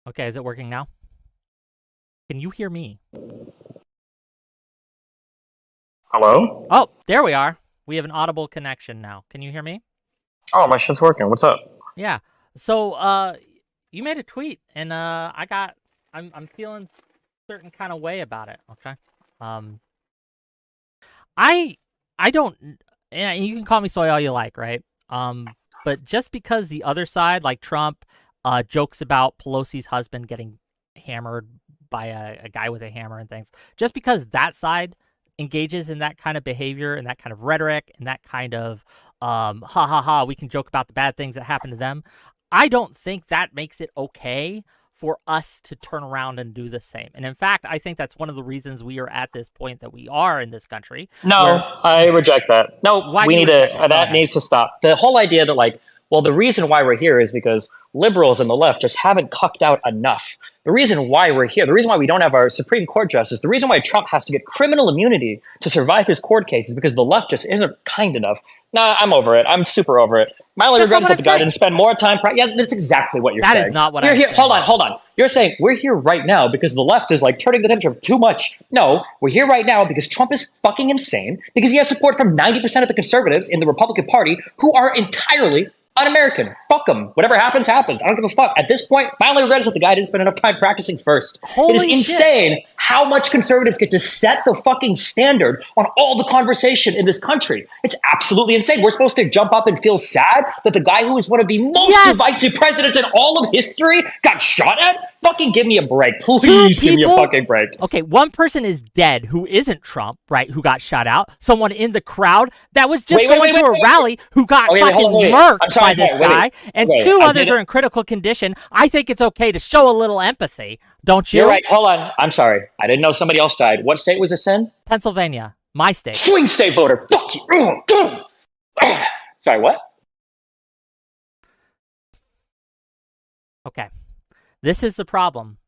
Okay, is it working now? Can you hear me? Hello? Oh, there we are. We have an audible connection now. Can you hear me? Oh, my shit's working. What's up? Yeah. So, you made a tweet, and I'm feeling certain kind of way about it. Okay. Um, I I don't. Yeah, you can call me soy all you like, right? But just because the other side, like Trump, jokes about Pelosi's husband getting hammered by a guy with a hammer and things, just because that side engages in that kind of behavior and that kind of rhetoric and that kind of ha ha ha, we can joke about the bad things that happen to them. I don't think that makes it okay for us to turn around and do the same. And in fact, I think that's one of the reasons we are at this point that we are in this country. No, Where I reject that. No, why do we you need reject to, it? Go that ahead. needs to stop. The whole idea that, like, well, the reason why we're here is because liberals and the left just haven't cucked out enough. The reason why we're here, the reason why we don't have our Supreme Court justice, the reason why Trump has to get criminal immunity to survive his court case is because the left just isn't kind enough. Nah, I'm over it. I'm super over it. My only That's not regret is what that I'm the guy saying. didn't spend more time. Yeah, that's exactly what you're That saying. is not what You're I'm here. saying. Hold on. You're saying we're here right now because the left is like turning the temperature too much. No, we're here right now because Trump is fucking insane, because he has support from 90% of the conservatives in the Republican Party who are entirely un-American. Fuck them. Whatever happens, happens. I don't give a fuck. At this point, my only regret is that the guy didn't spend enough time practicing first. It is Holy shit. insane how much conservatives get to set the fucking standard on all the conversation in this country. It's absolutely insane. We're supposed to jump up and feel sad that the guy who is one of the most Yes! divisive presidents in all of history got shot at? Fucking give me a break. Please give me a fucking break. Okay, one person is dead who isn't Trump, right, who got shot out. Someone in the crowd that was just going to a rally who got fucking murked by this guy. And two others are in critical condition. I think it's okay to show a little empathy, don't you? You're right. Hold on. I'm sorry. I didn't know somebody else died. What state was this in? Pennsylvania, my state. Swing state voter. Fuck you. Sorry, what? Okay. This is the problem,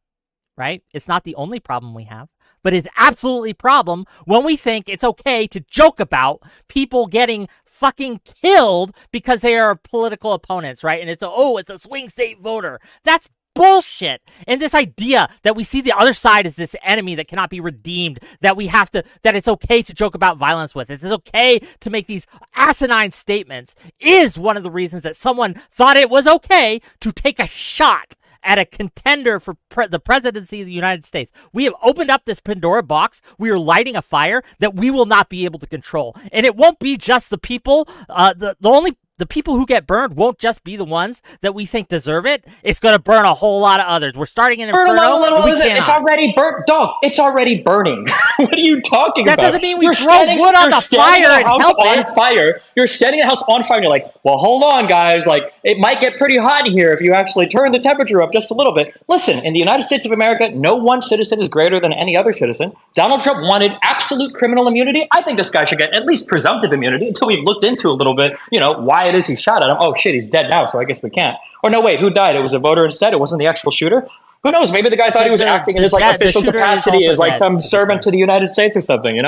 right? It's not the only problem we have, but it's absolutely a problem when we think it's okay to joke about people getting fucking killed because they are political opponents, right? And it's a swing state voter. That's bullshit. And this idea that we see the other side as this enemy that cannot be redeemed, that it's okay to joke about violence with, it's okay to make these asinine statements, is one of the reasons that someone thought it was okay to take a shot at a contender for the presidency of the United States. We have opened up this Pandora box. We are lighting a fire that we will not be able to control. And it won't be just the people, the people who get burned won't just be the ones that we think deserve it. It's going to burn a whole lot of others. We're starting an inferno. It's already burnt. Dog, it's already burning. What are you talking about? That doesn't mean we throw wood on the fire and help it. You're standing in a house on fire and you're like, well, hold on, guys. Like, it might get pretty hot in here if you actually turn the temperature up just a little bit. Listen, in the United States of America, no one citizen is greater than any other citizen. Donald Trump wanted absolute criminal immunity. I think this guy should get at least presumptive immunity until we've looked into a little bit, why it is he shot at him. Oh shit, he's dead now, so I guess we can't. Or no, wait, who died? It was a voter instead. It wasn't the actual shooter. Who knows? Maybe the guy thought he was acting in his official capacity as like some servant to the United States or something.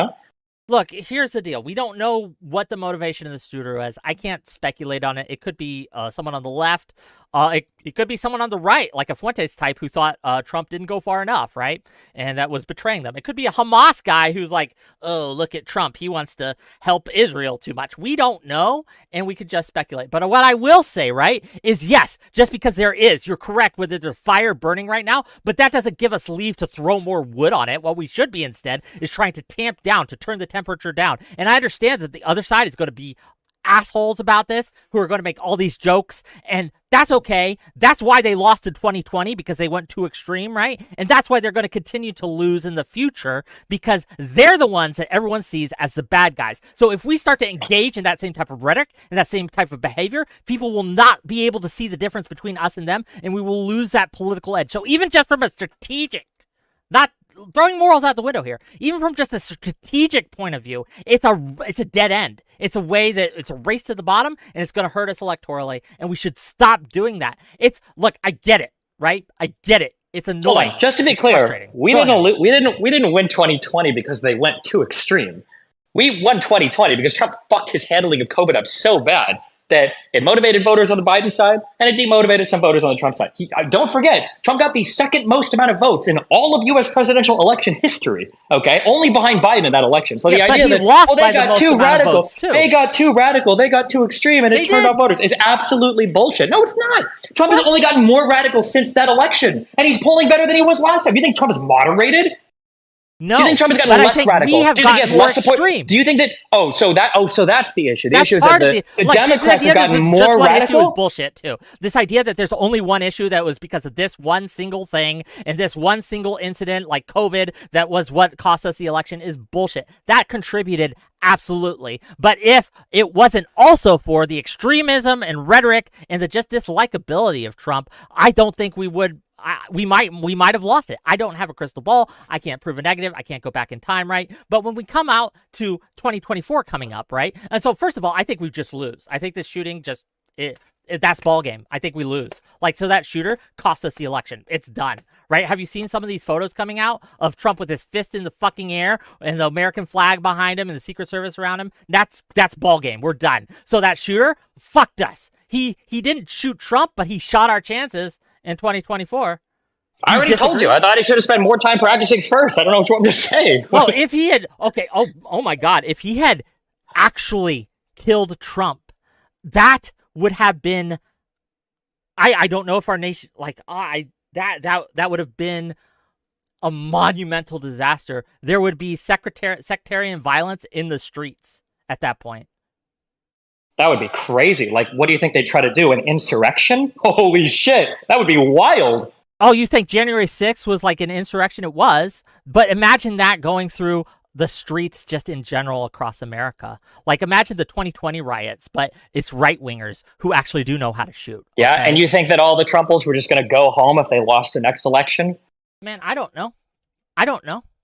Look, here's the deal. We don't know what the motivation of the shooter was. I can't speculate on it. It could be someone on the left. It could be someone on the right, like a Fuentes type who thought Trump didn't go far enough, right? And that was betraying them. It could be a Hamas guy who's like, oh, look at Trump. He wants to help Israel too much. We don't know, and we could just speculate. But what I will say, right, is yes, just because you're correct, whether there's fire burning right now, but that doesn't give us leave to throw more wood on it. What we should be instead is trying to tamp down, to turn the temperature down. And I understand that the other side is going to be assholes about this, who are going to make all these jokes, and that's okay. That's why they lost in 2020, because they went too extreme, right? And that's why they're going to continue to lose in the future, because they're the ones that everyone sees as the bad guys. So if we start to engage in that same type of rhetoric and that same type of behavior, people will not be able to see the difference between us and them, and we will lose that political edge. So even just from a strategic, not throwing morals out the window here, even from just a strategic point of view, it's a dead end. It's a way that it's a race to the bottom, and it's going to hurt us electorally, and we should stop doing that. Look, I get it, right? I get it. It's annoying. Hold on. Just to be clear, we didn't win 2020 because they went too extreme. We won 2020 because Trump fucked his handling of COVID up so bad. that it motivated voters on the Biden side and it demotivated some voters on the Trump side. Don't forget, Trump got the second most amount of votes in all of U.S. presidential election history. Okay, only behind Biden in that election. So the idea that they got too radical, they got too radical, they got too extreme, and it turned off voters is absolutely bullshit. No, it's not. Trump has only gotten more radical since that election, and he's polling better than he was last time. You think Trump is moderated? No, do you think Trump has gotten less radical? Do you think he has less support? Do you think that? So that's the issue. The issue is that the Democrats have gotten more radical. Issue is bullshit too. This idea that there's only one issue that was because of this one single thing and this one single incident like COVID that was what cost us the election is bullshit. That contributed absolutely, but if it wasn't also for the extremism and rhetoric and the just dislikability of Trump, I don't think we would. We might have lost it. I don't have a crystal ball. I can't prove a negative. I can't go back in time, right? But when we come out to 2024 coming up, right? And so first of all, I think we just lose. I think this shooting just that's ball game. I think we lose. Like, so that shooter cost us the election. It's done, right? Have you seen some of these photos coming out of Trump with his fist in the fucking air and the American flag behind him and the Secret Service around him? That's ball game. We're done. So that shooter fucked us. He didn't shoot Trump, but he shot our chances in 2024. I already told you. I thought he should have spent more time practicing first. I don't know what you want me to say. Well, if he had, okay, oh my God, if he had actually killed Trump, that would have been, I don't know if our nation, like, that would have been a monumental disaster. There would be sectarian violence in the streets at that point. That would be crazy. Like, what do you think they'd try to do? An insurrection? Holy shit. That would be wild. Oh, you think January 6th was like an insurrection? It was. But imagine that going through the streets just in general across America. Like, imagine the 2020 riots, but it's right-wingers who actually do know how to shoot. Yeah, okay? And you think that all the Trumples were just going to go home if they lost the next election? Man, I don't know.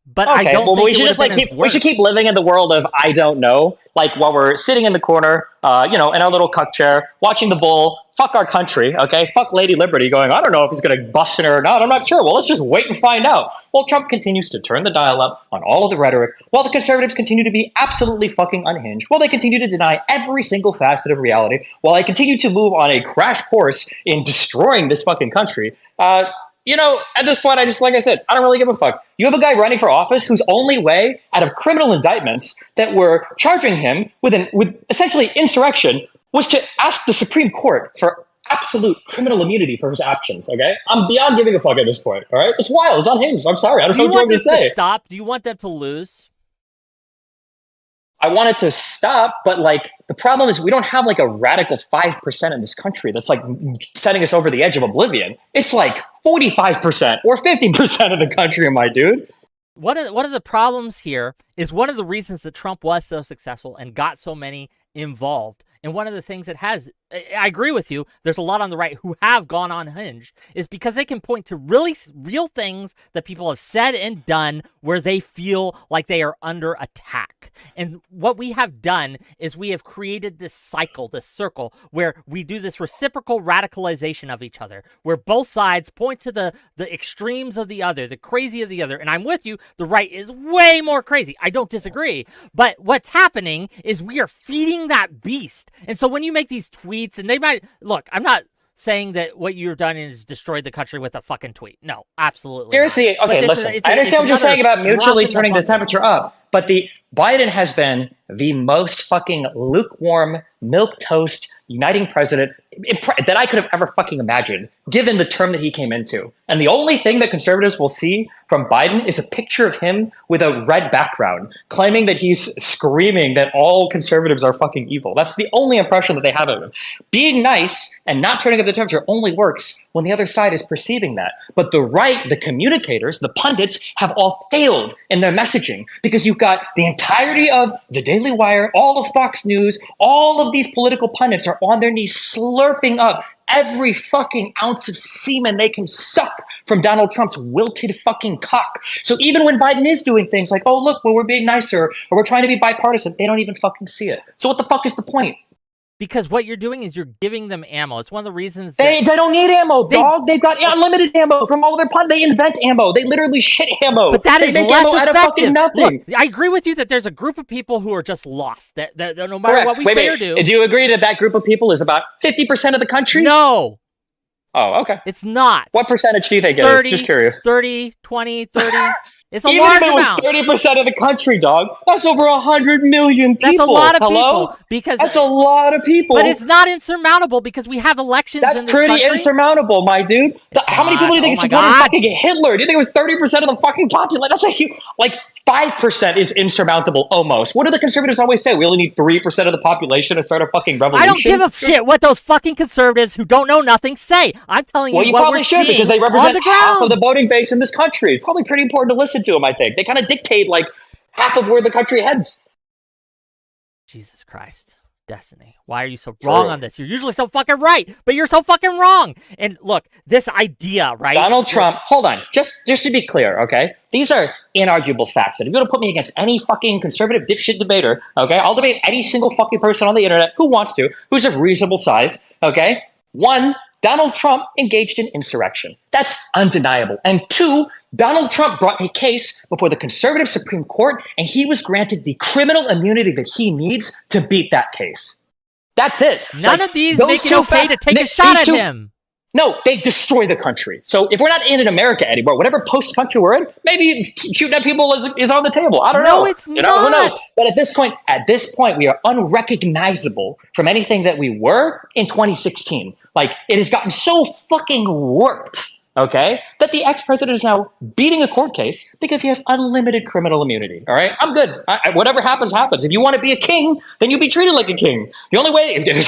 But okay, I don't think we should just we should keep living in the world of I don't know. Like while we're sitting in the corner, in our little cuck chair, watching the bull, fuck our country, okay? Fuck Lady Liberty going, I don't know if he's going to bust in her or not. I'm not sure. Well, let's just wait and find out. Well, Trump continues to turn the dial up on all of the rhetoric while the conservatives continue to be absolutely fucking unhinged, while they continue to deny every single facet of reality, while they continue to move on a crash course in destroying this fucking country. At this point, like I said, I don't really give a fuck. You have a guy running for office whose only way out of criminal indictments that were charging him with essentially insurrection was to ask the Supreme Court for absolute criminal immunity for his actions, okay? I'm beyond giving a fuck at this point, all right? It's wild. It's unhinged. I'm sorry. I don't know what you want me to say. Stop? Do you want them to lose? I want it to stop, but like the problem is we don't have like a radical 5% in this country that's like setting us over the edge of oblivion. It's like 45% or 50% of the country, my dude. One of the problems here is one of the reasons that Trump was so successful and got so many involved. And one of the things that has, I agree with you, there's a lot on the right who have gone unhinged, is because they can point to really real things that people have said and done where they feel like they are under attack. And what we have done is we have created this cycle, this circle, where we do this reciprocal radicalization of each other, where both sides point to the extremes of the other, the crazy of the other. And I'm with you, the right is way more crazy. I don't disagree. But what's happening is we are feeding that beast. And so when you make these tweets, and they might, look, I'm not saying that what you've done is destroyed the country with a fucking tweet. No, absolutely. Seriously, okay, listen, I understand what you're saying about mutually turning the temperature up, but Biden has been the most fucking lukewarm, milquetoast, uniting president that I could have ever fucking imagined, given the term that he came into. And the only thing that conservatives will see from Biden is a picture of him with a red background, claiming that he's screaming that all conservatives are fucking evil. That's the only impression that they have of him. Being nice and not turning up the temperature only works when the other side is perceiving that. But the right, the communicators, the pundits have all failed in their messaging because you've got the entirety of the Daily Wire, all of Fox News, all of these political pundits are on their knees slurping up every fucking ounce of semen they can suck from Donald Trump's wilted fucking cock. So even when Biden is doing things like, oh, look, well, we're being nicer or we're trying to be bipartisan, they don't even fucking see it. So what the fuck is the point? Because what you're doing is you're giving them ammo. It's one of the reasons they don't need ammo, dog. They've got unlimited ammo from all of their pod. They invent ammo. They literally shit ammo. But that is they make less ammo effective. Out of fucking nothing. Look, I agree with you that there's a group of people who are just lost. That no matter what we say or do. Do you agree that that group of people is about 50% of the country? No. Oh, okay. It's not. What percentage do you think 30, it is? Just curious. 30, 20, 30. It's a Even large if it was amount. 30% of the country, dog, that's over 100 million people. That's a lot of people. Because that's a lot of people. But it's not insurmountable because we have elections in this pretty country. Insurmountable, my dude. How many people do you think it's supporting fucking Hitler? Do you think it was 30% of the fucking population? That's like 5% is insurmountable almost. What do the conservatives always say? We only need 3% of the population to start a fucking revolution? I don't give a shit what those fucking conservatives who don't know nothing say. I'm telling you what we're seeing. Well, you probably should because they represent half of the voting base in this country. It's probably pretty important to listen to them, I think. They kind of dictate like half of where the country heads. Jesus Christ. Destiny. Why are you so wrong on this? You're usually so fucking right, but you're so fucking wrong. And look, this idea, right? Donald Trump, hold on. Just to be clear, okay? These are inarguable facts. And if you're going to put me against any fucking conservative dipshit debater, okay? I'll debate any single fucking person on the internet who wants to, who's of reasonable size, okay? One, Donald Trump engaged in insurrection. That's undeniable. And two, Donald Trump brought a case before the conservative Supreme Court, and he was granted the criminal immunity that he needs to beat that case. That's it. None of these make it okay to take a shot at him. No, they destroy the country. So if we're not in America anymore, whatever post-country we're in, maybe shooting at people is on the table. I don't know. No, it's not. Who knows? But at this point, we are unrecognizable from anything that we were in 2016. Like, it has gotten so fucking warped, okay, that the ex-president is now beating a court case because he has unlimited criminal immunity, all right? I'm good. Whatever happens, happens. If you want to be a king, then you be treated like a king. There's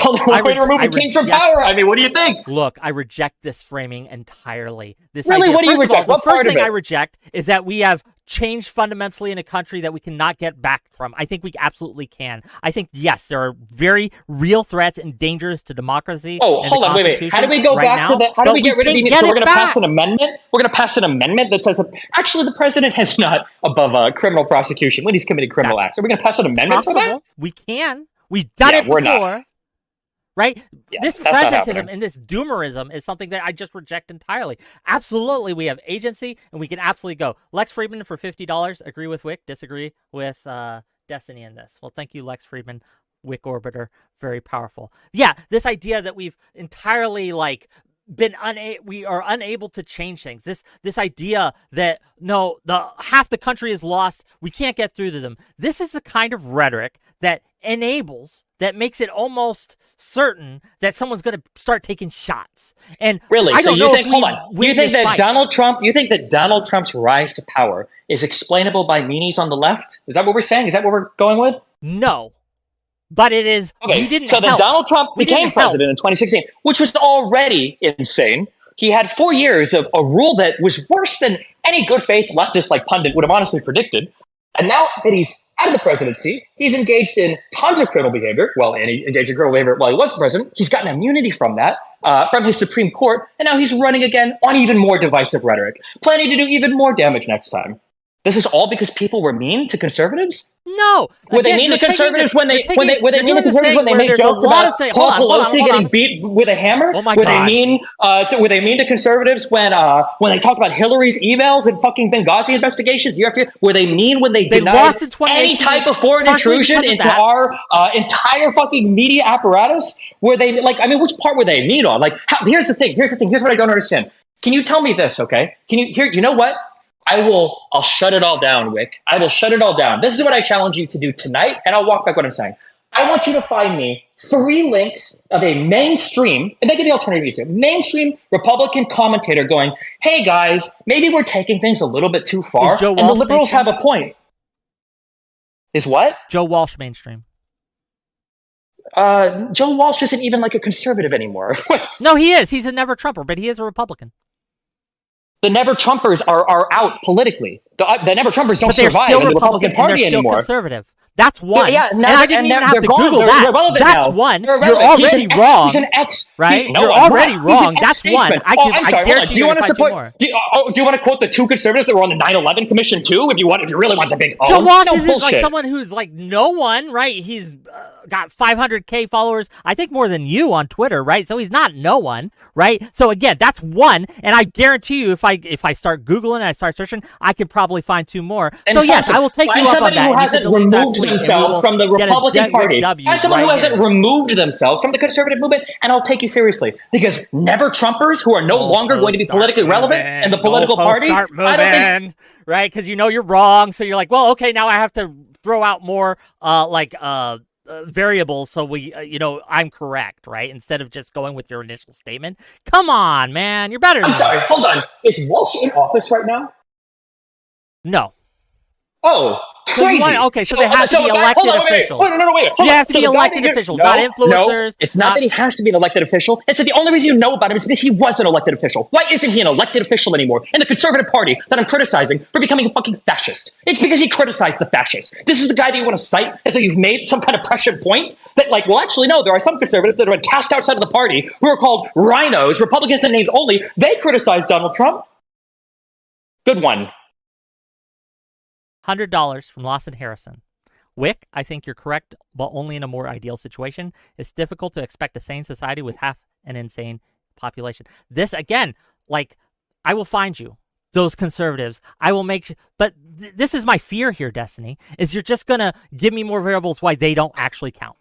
only one way to remove a king from power. I mean, what do you think? Look, I reject this framing entirely. Really? What do you reject? The first thing I reject is that we have changed fundamentally in a country that we cannot get back from. I think we absolutely can. I think, yes, there are very real threats and dangers to democracy. Oh, hold on, wait. How do we go back to that? How do we get rid of the... So we're going to pass an amendment? We're going to pass an amendment that says, actually, the president is not above criminal prosecution when he's committing criminal acts. Are we going to pass an amendment for that? We can. We've done it before. Not. Right? Yeah, this presentism and this doomerism is something that I just reject entirely. Absolutely, we have agency, and we can absolutely go. Lex Friedman for $50. Agree with Wick, disagree with Destiny in this. Well, thank you, Lex Friedman, Wick Orbiter. Very powerful. Yeah, this idea that we've entirely, like, we are unable to change things. This idea that, no, half the country is lost, we can't get through to them. This is the kind of rhetoric that makes it almost certain that someone's going to start taking shots. And really, I don't know if hold on. You think that Donald Trump's rise to power is explainable by meanies on the left? Is that what we're saying? Is that what we're going with? No. But it is. Okay. So then Donald Trump became president in 2016, which was already insane. He had 4 years of a rule that was worse than any good faith leftist like pundit would have honestly predicted. And now that he's out of the presidency, he's engaged in tons of criminal behavior. Well, and he engaged in criminal behavior while he was president. He's gotten immunity from that, from his Supreme Court. And now he's running again on even more divisive rhetoric, planning to do even more damage next time. This is all because people were mean to conservatives? No. Were they mean to conservatives when they made jokes about Paul Pelosi getting beat with a hammer? Oh my God. Were they mean to conservatives when they talked about Hillary's emails and fucking Benghazi investigations year after year? Were they mean when they denied any type of foreign intrusion into our entire fucking media apparatus? Were they which part were they mean on? Here's the thing. Here's what I don't understand. Can you tell me this, okay? You know what? I'll shut it all down, Wick. I will shut it all down. This is what I challenge you to do tonight, and I'll walk back what I'm saying. I want you to find me 3 links of a mainstream, and they can be alternative to mainstream Republican commentator going, hey guys, maybe we're taking things a little bit too far, and the liberals have a point. Is what? Joe Walsh mainstream. Joe Walsh isn't even like a conservative anymore. No, he is. He's a never Trumper, but he is a Republican. The Never Trumpers are out politically. The Never Trumpers don't survive in the Republican Party anymore. Conservative. That's one. Yeah, and I didn't even have to Google that. That's one. You're already wrong. He's an ex, right? You're already wrong. That's one. I'm sorry. Do you want to support? Do you want to quote the 2 conservatives that were on the 9/11 Commission too? If you really want the big. Joe Walsh is like someone who's like no one, right? He's got 500K followers, I think more than you on Twitter, right? So he's not no one, right? So again, that's one, and I guarantee you, if I start Googling and I start searching, I could probably find 2 more. And so yes, I will take you up on that. Somebody who hasn't removed themselves from the Republican Party. Find someone who hasn't removed themselves from the conservative movement, and I'll take you seriously. Because never Trumpers who are no longer going to be politically relevant in the political party, I don't think... Right? Because you know you're wrong, so you're like, well, okay, now I have to throw out more variables so we, I'm correct, right? Instead of just going with your initial statement. Come on, man, you're better. I'm sorry, hold on. Is Walsh in office right now? No. Oh, crazy. So they have to be elected officials. Wait. You have to be elected officials, not influencers. No, it's not that he has to be an elected official. It's that the only reason you know about him is because he was an elected official. Why isn't he an elected official anymore in the Conservative Party that I'm criticizing for becoming a fucking fascist? It's because he criticized the fascists. This is the guy that you want to cite as though you've made some kind of prescient point that, like, well, actually, no, there are some conservatives that have been cast outside of the party who are called rhinos, Republicans in names only. They criticized Donald Trump. Good one. $100 from Lawson Harrison. Wick, I think you're correct, but only in a more ideal situation. It's difficult to expect a sane society with half an insane population. This, again, like, I will find you, those conservatives. I will make... But this is my fear here, Destiny, is you're just going to give me more variables why they don't actually count.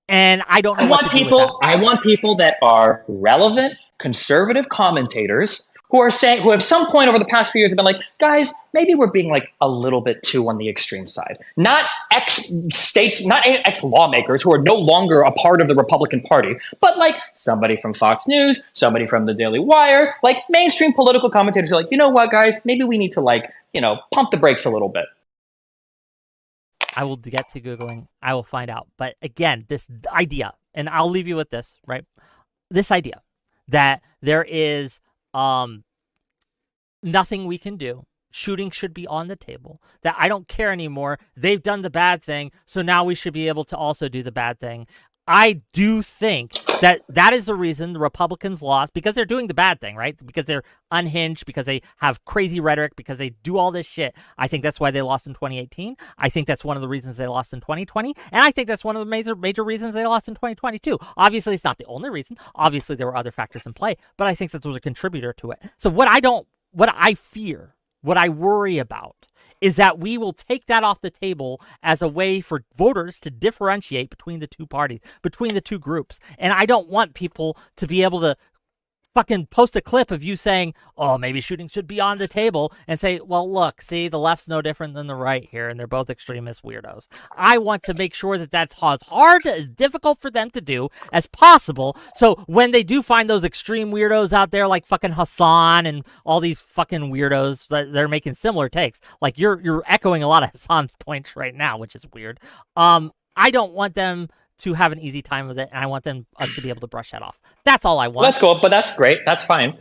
And I don't know what to do with that. I want people that are relevant, conservative commentators who have some point over the past few years have been like, guys, maybe we're being like a little bit too on the extreme side. Not ex-states, not ex-lawmakers who are no longer a part of the Republican Party, but like somebody from Fox News, somebody from the Daily Wire, like mainstream political commentators are like, you know what, guys, maybe we need to pump the brakes a little bit. I will get to Googling. I will find out. But again, this idea, and I'll leave you with this, right? This idea that there is nothing we can do. Shooting should be on the table. That I don't care anymore. They've done the bad thing, so now we should be able to also do the bad thing. I do think that is the reason the Republicans lost, because they're doing the bad thing, right? Because they're unhinged, because they have crazy rhetoric, because they do all this shit. I think that's why they lost in 2018. I think that's one of the reasons they lost in 2020. And I think that's one of the major reasons they lost in 2022. Obviously, it's not the only reason. Obviously, there were other factors in play, but I think that was a contributor to it. So what I fear, what I worry about, is that we will take that off the table as a way for voters to differentiate between the two parties, between the two groups. And I don't want people to be able to fucking post a clip of you saying, oh, maybe shooting should be on the table, and say, well, look, see, the left's no different than the right here, and they're both extremist weirdos. I want to make sure that that's as hard, as difficult for them to do as possible, so when they do find those extreme weirdos out there like fucking Hassan and all these fucking weirdos that they're making similar takes, like you're echoing a lot of Hassan's points right now, which is weird. I don't want them to have an easy time with it, and I want us to be able to brush that off. That's all I want. That's cool, but that's great. That's fine.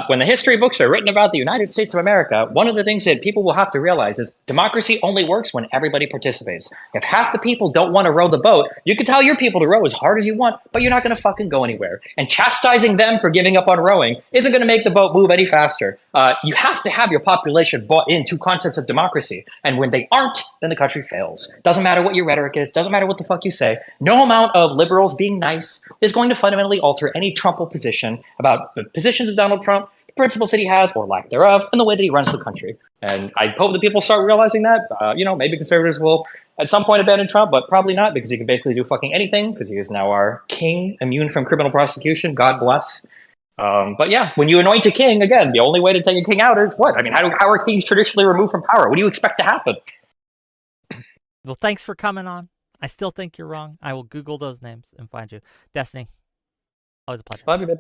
When the history books are written about the United States of America, one of the things that people will have to realize is democracy only works when everybody participates. If half the people don't want to row the boat, you can tell your people to row as hard as you want, but you're not going to fucking go anywhere. And chastising them for giving up on rowing isn't going to make the boat move any faster. You have to have your population bought into concepts of democracy. And when they aren't, then the country fails. Doesn't matter what your rhetoric is. Doesn't matter what the fuck you say. No amount of liberals being nice is going to fundamentally alter any Trump position about the positions of Donald Trump, the principles that he has, or lack thereof, and the way that he runs the country. And I hope that people start realizing that. Maybe conservatives will at some point abandon Trump, but probably not, because he can basically do fucking anything, because he is now our king, immune from criminal prosecution. God bless. But yeah, when you anoint a king, again, the only way to take a king out is what? I mean, how are kings traditionally removed from power? What do you expect to happen? Well, thanks for coming on. I still think you're wrong. I will Google those names and find you. Destiny, always a pleasure. Love you, babe.